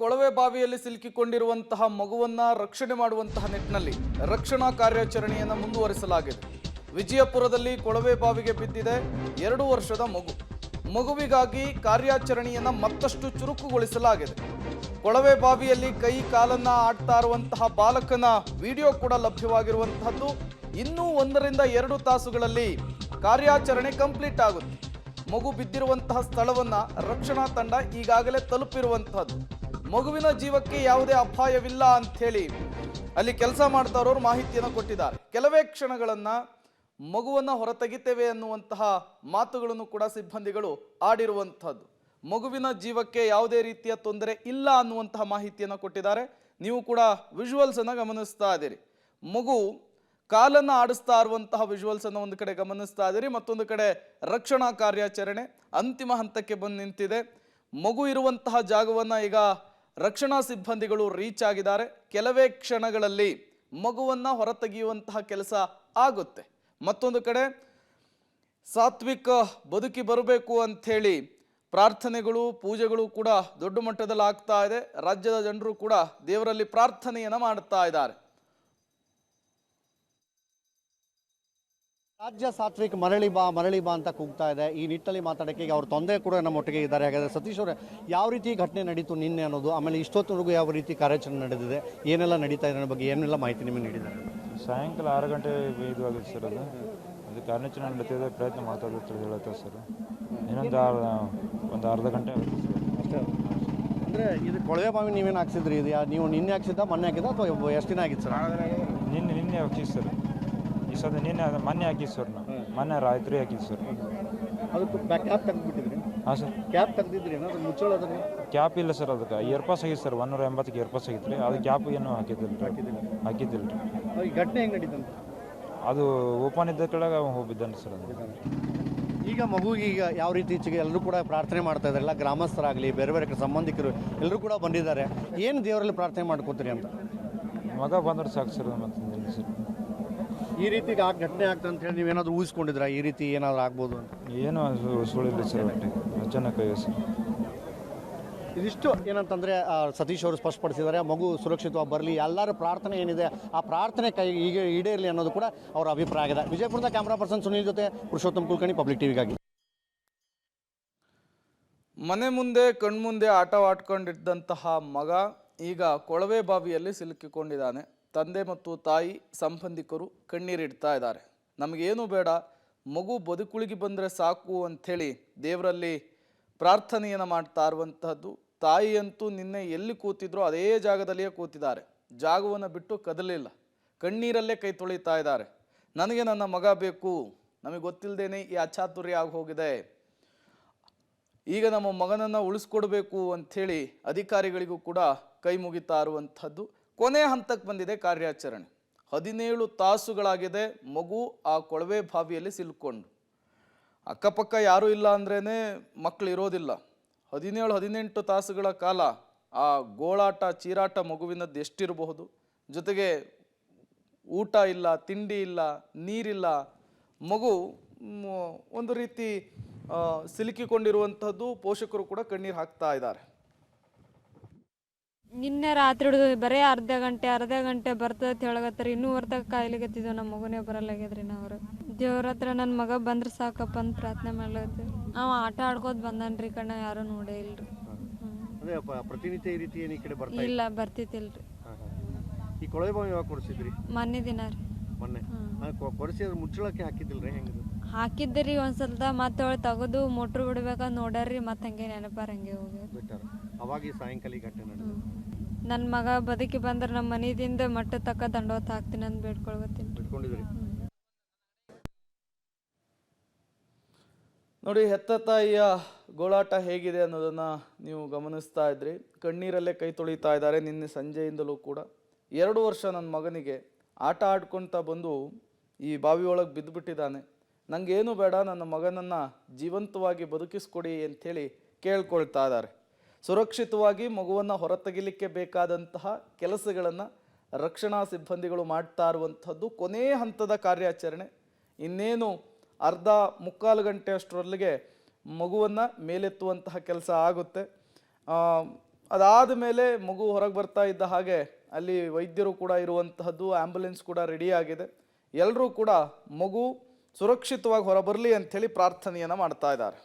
ಕೊಳವೆ ಬಾವಿಯಲ್ಲಿ ಸಿಲುಕಿಕೊಂಡಿರುವಂತಹ ಮಗುವನ್ನ ರಕ್ಷಣೆ ಮಾಡುವಂತಹ ನಿಟ್ಟಿನಲ್ಲಿ ರಕ್ಷಣಾ ಕಾರ್ಯಾಚರಣೆಯನ್ನು ಮುಂದುವರಿಸಲಾಗಿದೆ. ವಿಜಯಪುರದಲ್ಲಿ ಕೊಳವೆ ಬಾವಿಗೆ ಬಿದ್ದಿದೆ 2 ವರ್ಷದ ಮಗು. ಮಗುವಿಗಾಗಿ ಕಾರ್ಯಾಚರಣೆಯನ್ನು ಮತ್ತಷ್ಟು ಚುರುಕುಗೊಳಿಸಲಾಗಿದೆ. ಕೊಳವೆ ಬಾವಿಯಲ್ಲಿ ಕೈ ಕಾಲನ್ನ ಆಡ್ತಾ ಇರುವಂತಹ ಬಾಲಕನ ವಿಡಿಯೋ ಕೂಡ ಲಭ್ಯವಾಗಿರುವಂತಹದ್ದು. ಇನ್ನೂ 1 ರಿಂದ 2 ತಾಸುಗಳಲ್ಲಿ ಕಾರ್ಯಾಚರಣೆ ಕಂಪ್ಲೀಟ್ ಆಗುತ್ತೆ. ಮಗು ಬಿದ್ದಿರುವಂತಹ ಸ್ಥಳವನ್ನ ರಕ್ಷಣಾ ತಂಡ ಈಗಾಗಲೇ ತಲುಪಿರುವಂತಹದ್ದು. ಮಗುವಿನ ಜೀವಕ್ಕೆ ಯಾವುದೇ ಅಪಾಯವಿಲ್ಲ ಅಂತ ಹೇಳಿ ಅಲ್ಲಿ ಕೆಲಸ ಮಾಡ್ತಾ ಇರೋರು ಮಾಹಿತಿಯನ್ನು ಕೊಟ್ಟಿದ್ದಾರೆ. ಕೆಲವೇ ಕ್ಷಣಗಳನ್ನ ಮಗುವನ್ನ ಹೊರತೆಗಿತೇವೆ ಅನ್ನುವಂತಹ ಮಾತುಗಳನ್ನು ಕೂಡ ಸಿಬ್ಬಂದಿಗಳು ಆಡಿರುವಂತಹದ್ದು. ಮಗುವಿನ ಜೀವಕ್ಕೆ ಯಾವುದೇ ರೀತಿಯ ತೊಂದರೆ ಇಲ್ಲ ಅನ್ನುವಂತಹ ಮಾಹಿತಿಯನ್ನು ಕೊಟ್ಟಿದ್ದಾರೆ. ನೀವು ಕೂಡ ವಿಜುವಲ್ಸ್ ಅನ್ನು ಗಮನಿಸ್ತಾ ಇದ್ದೀರಿ. ಮಗು ಕಾಲನ್ನು ಆಡಿಸ್ತಾ ಇರುವಂತಹ ವಿಜುವಲ್ಸ್ ಅನ್ನು ಒಂದು ಕಡೆ ಗಮನಿಸ್ತಾ ಇದ್ದೀರಿ. ಮತ್ತೊಂದು ಕಡೆ ರಕ್ಷಣಾ ಕಾರ್ಯಾಚರಣೆ ಅಂತಿಮ ಹಂತಕ್ಕೆ ಬಂದು ನಿಂತಿದೆ. ಮಗು ಇರುವಂತಹ ಜಾಗವನ್ನ ಈಗ ರಕ್ಷಣಾ ಸಿಬ್ಬಂದಿಗಳು ರೀಚ್ ಆಗಿದ್ದಾರೆ. ಕೆಲವೇ ಕ್ಷಣಗಳಲ್ಲಿ ಮಗುವನ್ನ ಹೊರತೆಗೆಯುವಂತಹ ಕೆಲಸ ಆಗುತ್ತೆ. ಮತ್ತೊಂದು ಕಡೆ ಸಾತ್ವಿಕ ಬದುಕಿ ಬರಬೇಕು ಅಂಥೇಳಿ ಪ್ರಾರ್ಥನೆಗಳು ಪೂಜೆಗಳು ಕೂಡ ದೊಡ್ಡ ಮಟ್ಟದಲ್ಲಿ ಆಗ್ತಾ ಇದೆ. ರಾಜ್ಯದ ಜನರು ಕೂಡ ದೇವರಲ್ಲಿ ಪ್ರಾರ್ಥನೆಯನ್ನ ಮಾಡುತ್ತಾ ಇದ್ದಾರೆ. ರಾಜ್ಯ ಸಾತ್ವಿಕ್ ಮರಳಿ ಬಾ ಅಂತ ಕೂಗ್ತಾ ಇದೆ. ಈ ನಿಟ್ಟಲ್ಲಿ ಮಾತಾಡೋಕ್ಕೆ ಈಗ ಅವ್ರ ತೊಂದರೆ ಕೂಡ ನಮ್ಮೊಟ್ಟಿಗೆ ಇದ್ದಾರೆ. ಹಾಗಾದರೆ ಸತೀಶ್ ಅವರೇ, ಯಾವ ರೀತಿ ಘಟನೆ ನಡೀತು ನಿನ್ನೆ ಅನ್ನೋದು, ಆಮೇಲೆ ಇಷ್ಟೊತ್ತವರೆಗೂ ಯಾವ ರೀತಿ ಕಾರ್ಯಾಚರಣೆ ನಡೆದಿದೆ, ಏನೆಲ್ಲ ನಡೀತಾ ಇದೆ ಅನ್ನೋ ಬಗ್ಗೆ ಏನೆಲ್ಲ ಮಾಹಿತಿ ನಿಮಗೆ ನೀಡಿದ್ದಾರೆ? ಸಾಯಂಕಾಲ 6 ಗಂಟೆ ಇದು ಆಗಿದೆ ಸರ್. ಅದು ಕಾರ್ಯಾಚರಣೆ ನಡೀತಿದೆ, ಪ್ರಯತ್ನ ಮಾಡ್ತಾ ಇದ್ದಾರೆ ಹೇಳುತ್ತೆ ಸರ್. ಒಂದು ಅರ್ಧ ಗಂಟೆ ಅಷ್ಟೇ. ಅಂದರೆ ಇದು ಕೊಳವೆ ಬಾವಿ ನೀವೇನು ಹಾಕ್ಸಿದ್ರಿ? ಇದು ನೀವು ನಿನ್ನೆ ಹಾಕ್ಸಿದ್ದ ಮೊನ್ನೆ ಹಾಕಿದ್ದ ಅಥವಾ ಎಷ್ಟು ದಿನ ಆಗಿತ್ತು ಸರ್? ನಿನ್ನೆ ಹಾಕಿ ಸರ್. ಈ ಸದ ನಿನ್ನೆ ಮೊನ್ನೆ ಹಾಕಿದ್ದು ಸರ್. ನಾವು ಮೊನ್ನೆ ರಾತ್ರಿ ಹಾಕಿದ್ದು ಸರ್. ಅದಕ್ಕೆ ಕ್ಯಾಪ್ ತೆಗೆದುಬಿಟ್ಟಿದ್ರಿ? ಹಾಂ ಸರ್, ಕ್ಯಾಪ್ ತೆಗೆದಿದ್ರಿ ಏನಾದ್ರು ಮುಚ್ಚೋಳೋದ್ರಿ? ಕ್ಯಾಪ್ ಇಲ್ಲ ಸರ್. ಅದಕ್ಕೆ ಇಯರ್ಪಾಸ್ ಆಗಿತ್ತು ಸರ್. 180ಕ್ಕೆ ಇಯರ್ಪಾಸ್ ಆಗಿತ್ತು ರೀ. ಅದು ಕ್ಯಾಪ್ ಏನು ಹಾಕಿದ್ದಿಲ್ಲ ರೀ. ಈ ಘಟನೆ ಹೆಂಗೆ ನಡೀತಂತ? ಅದು ಓಪನ್ ಇದ್ದ ಕೆಳಗೆ ಹೋಗಿದ್ದಾನೆ ಸರ್. ಅದು ಈಗ ಮಗುಗೆ ಈಗ ಯಾವ ರೀತಿ ಈಚೆಗೆ ಎಲ್ಲರೂ ಕೂಡ ಪ್ರಾರ್ಥನೆ ಮಾಡ್ತಾ ಇದ್ದಾರೆ. ಎಲ್ಲ ಗ್ರಾಮಸ್ಥರಾಗಲಿ ಬೇರೆ ಬೇರೆ ಸಂಬಂಧಿಕರು ಎಲ್ಲರೂ ಕೂಡ ಬಂದಿದ್ದಾರೆ. ಏನು ದೇವರಲ್ಲಿ ಪ್ರಾರ್ಥನೆ ಮಾಡ್ಕೋತೀರಿ ಅಂತ? ಮಗ ಬಂದ್ರೆ ಸಾಕು ಸರ್. ಮತ್ತೆ ಸರ್ ಈ ರೀತಿ ಘಟನೆ ಆಗ್ತದೆ ಅಂತ ಹೇಳಿ ನೀವೇನಾದರೂ ಊಹಿಸ್ಕೊಂಡಿದ್ರಾ ಈ ರೀತಿ ಏನಾದರೂ ಆಗ್ಬೋದು ಅಂತ? ಏನೋ ಸುಳಿಲ್ಲ ಸರ್. ಒಟ್ಟು ಚೆನ್ನಾಗಿ ಸರ್. ಇದಿಷ್ಟು ಏನಂತಂದರೆ ಸತೀಶ್ ಅವರು ಸ್ಪಷ್ಟಪಡಿಸಿದ್ದಾರೆ. ಮಗು ಸುರಕ್ಷಿತವಾಗಿ ಬರಲಿ, ಎಲ್ಲರ ಪ್ರಾರ್ಥನೆ ಏನಿದೆ ಆ ಪ್ರಾರ್ಥನೆ ಈಗ ಈಡೇರಲಿ ಅನ್ನೋದು ಕೂಡ ಅವರ ಅಭಿಪ್ರಾಯ ಆಗಿದೆ. ವಿಜಯಪುರದ ಕ್ಯಾಮ್ರಾ ಪರ್ಸನ್ ಸುನೀಲ್ ಜೊತೆ ಪುರುಷೋತ್ತಮ್ ಕುಲಕರ್ಣಿ, ಪಬ್ಲಿಕ್ ಟಿವಿಗಾಗಿ. ಮನೆ ಮುಂದೆ ಕಣ್ಮುಂದೆ ಆಟವಾಡ್ಕೊಂಡಿದ್ದಂತಹ ಮಗ ಈಗ ಕೊಳವೆ ಬಾವಿಯಲ್ಲಿ ಸಿಲುಕಿಕೊಂಡಿದ್ದಾನೆ. ತಂದೆ ಮತ್ತು ತಾಯಿ ಸಂಬಂಧಿಕರು ಕಣ್ಣೀರಿಡ್ತಾ ಇದ್ದಾರೆ. ನಮಗೇನು ಬೇಡ, ಮಗು ಬದುಕುಳಿಗೆ ಬಂದರೆ ಸಾಕು ಅಂಥೇಳಿ ದೇವರಲ್ಲಿ ಪ್ರಾರ್ಥನೆಯನ್ನು ಮಾಡ್ತಾ ಇರುವಂತಹದ್ದು. ತಾಯಿಯಂತೂ ನಿನ್ನೆ ಎಲ್ಲಿ ಕೂತಿದ್ರೋ ಅದೇ ಜಾಗದಲ್ಲಿಯೇ ಕೂತಿದ್ದಾರೆ. ಜಾಗವನ್ನು ಬಿಟ್ಟು ಕದಲಿಲ್ಲ. ಕಣ್ಣೀರಲ್ಲೇ ಕೈ ತೊಳಿತಾ ಇದ್ದಾರೆ. ನನಗೆ ನನ್ನ ಮಗ ಬೇಕು, ನಮಗೆ ಗೊತ್ತಿಲ್ಲದೇನೆ ಈ ಅಚಾತುರ್ಯ ಆಗಿ ಹೋಗಿದೆ, ಈಗ ನಮ್ಮ ಮಗನನ್ನು ಉಳಿಸ್ಕೊಡ್ಬೇಕು ಅಂಥೇಳಿ ಅಧಿಕಾರಿಗಳಿಗೂ ಕೂಡ ಕೈ ಮುಗಿತಾ ಇರುವಂಥದ್ದು. ಕೊನೆ ಹಂತಕ್ಕೆ ಬಂದಿದೆ ಕಾರ್ಯಾಚರಣೆ. 17 ತಾಸುಗಳಾಗಿದೆ ಮಗು ಆ ಕೊಳವೆ ಬಾವಿಯಲ್ಲಿ ಸಿಲುಕೊಂಡು. ಅಕ್ಕಪಕ್ಕ ಯಾರೂ ಇಲ್ಲ ಅಂದ್ರೇ ಮಕ್ಕಳು ಇರೋದಿಲ್ಲ. 17-18 ತಾಸುಗಳ ಕಾಲ ಆ ಗೋಳಾಟ ಚೀರಾಟ ಮಗುವಿನದ್ದು ಎಷ್ಟಿರಬಹುದು. ಜೊತೆಗೆ ಊಟ ಇಲ್ಲ, ತಿಂಡಿ ಇಲ್ಲ, ನೀರಿಲ್ಲ. ಮಗು ಒಂದು ರೀತಿ ಸಿಲುಕಿಕೊಂಡಿರುವಂಥದ್ದು. ಪೋಷಕರು ಕೂಡ ಕಣ್ಣೀರು ಹಾಕ್ತಾ ಇದ್ದಾರೆ. ನಿನ್ನೆ ರಾತ್ರಿ ಹಿಡಿದು ಬರೀ ಅರ್ಧ ಗಂಟೆ ಬರ್ತದೆ ಹೇಳಕತ್ತಾರೆ. ಇನ್ನೂ ಹೊರತಾಗ ಕಾಯ್ಲಿಕತ್ತಿದ್ವು. ನಮ್ಮ ಮಗನೇ ಬರಲ್ಲಾಗ್ಯದ್ರಿ. ನಾವ್ರು ದೇವ್ರ ಹತ್ರ ನನ್ನ ಮಗ ಬಂದ್ರೆ ಸಾಕಪ್ಪ ಅಂತ ಪ್ರಾರ್ಥನೆ ಮಾಡ್ಲತ್ತೀವಿ. ಅವ ಆಟ ಆಡ್ಕೋತ ಬಂದನ್ರಿ. ಕಣ್ಣ ಯಾರು ನೋಡೇ ಇಲ್ರಿ. ಪ್ರತಿನಿತ್ಯ ಈ ರೀತಿ ಏನು ಈ ಕಡೆ ಬರ್ತಾ ಇಲ್ಲ ಬರ್ತಿತ್ತಿಲ್ರಿ. ಈ ಕೊಳವೆ ಬಾವಿ ಯಾವಾಗ ಕೊಡಿಸಿದ್ರಿ? ಮೊನ್ನೆ ದಿನ ರೀ. ಮೊನ್ನೆ ಕೊಡಿಸಿ ಅದು ಮುಚ್ಚಳಕ್ಕೆ ಹಾಕಿದ್ದಿಲ್ರಿ? ಹೆಂಗಿದು ಹಾಕಿದ್ರಿ ಒಂದ್ಸಲ. ಮತ್ತೆ ಅವಳು ತೆಗೆದು ಮೋಟ್ರ್ ಬಿಡ್ಬೇಕಂತ ನೋಡ್ಯಾರ್ರಿ. ಮತ್ತೆ ಹಂಗೆ ನೆನಪಾರ ಹಂಗೆ ಹೋಗ್ಯಾರ. ಅವಾಗ ಈ ಸಾಯಂಕಾಲ ಈ ಘಟನೆ ನಡೆದು ನನ್ನ ಮಗ ಬದುಕಿ ಬಂದ್ರೆ ನಮ್ಮ ಮನೆಯಿಂದ ಮಟ್ಟ ತಕ್ಕ ದಂಡವತ್ ಹಾಕ್ತೀನಿ ಅಂತ ಬಿಟ್ಕೊಂಡಿದ್ರಿ. ನೋಡಿ, ಹೆತ್ತ ತಾಯಿಯ ಗೋಳಾಟ ಹೇಗಿದೆ ಅನ್ನೋದನ್ನು ನೀವು ಗಮನಿಸ್ತಾ ಇದ್ರಿ. ಕಣ್ಣೀರಲ್ಲೇ ಕೈ ತೊಳಿತಾ ಇದ್ದಾರೆ. ನಿನ್ನೆ ಸಂಜೆಯಿಂದಲೂ ಕೂಡ 2 ವರ್ಷ ನನ್ನ ಮಗನಿಗೆ ಆಟ ಆಡ್ಕೊಳ್ತಾ ಬಂದು ಈ ಬಾವಿಯೊಳಗೆ ಬಿದ್ದುಬಿಟ್ಟಿದ್ದಾನೆ. ನನಗೇನು ಬೇಡ, ನನ್ನ ಮಗನನ್ನು ಜೀವಂತವಾಗಿ ಬದುಕಿಸ್ಕೊಡಿ ಅಂಥೇಳಿ ಕೇಳ್ಕೊಳ್ತಾ ಇದ್ದಾರೆ. ಸುರಕ್ಷಿತವಾಗಿ ಮಗುವನ್ನು ಹೊರತೆಗಿಲಿಕ್ಕೆ ಬೇಕಾದಂತಹ ಕೆಲಸಗಳನ್ನು ರಕ್ಷಣಾ ಸಿಬ್ಬಂದಿಗಳು ಮಾಡ್ತಾ ಇರುವಂಥದ್ದು. ಕೊನೆ ಹಂತದ ಕಾರ್ಯಾಚರಣೆ. ಇನ್ನೇನು ಅರ್ಧ ಮುಕ್ಕಾಲು ಗಂಟೆ ಅಷ್ಟರೊಳಗೆ ಮಗುವನ್ನು ಮೇಲೆತ್ತುವಂತಹ ಕೆಲಸ ಆಗುತ್ತೆ. ಅದಾದ ಮೇಲೆ ಮಗು ಹೊರಗೆ ಬರ್ತಾ ಇದ್ದ ಹಾಗೆ ಅಲ್ಲಿ ವೈದ್ಯರು ಕೂಡ ಇರುವಂತಹದ್ದು, ಆಂಬ್ಯುಲೆನ್ಸ್ ಕೂಡ ರೆಡಿ ಆಗಿದೆ. ಎಲ್ಲರೂ ಕೂಡ ಮಗು ಸುರಕ್ಷಿತವಾಗಿ ಹೊರಬರಲಿ ಅಂಥೇಳಿ ಪ್ರಾರ್ಥನೆಯನ್ನು ಮಾಡ್ತಾ ಇದ್ದಾರೆ.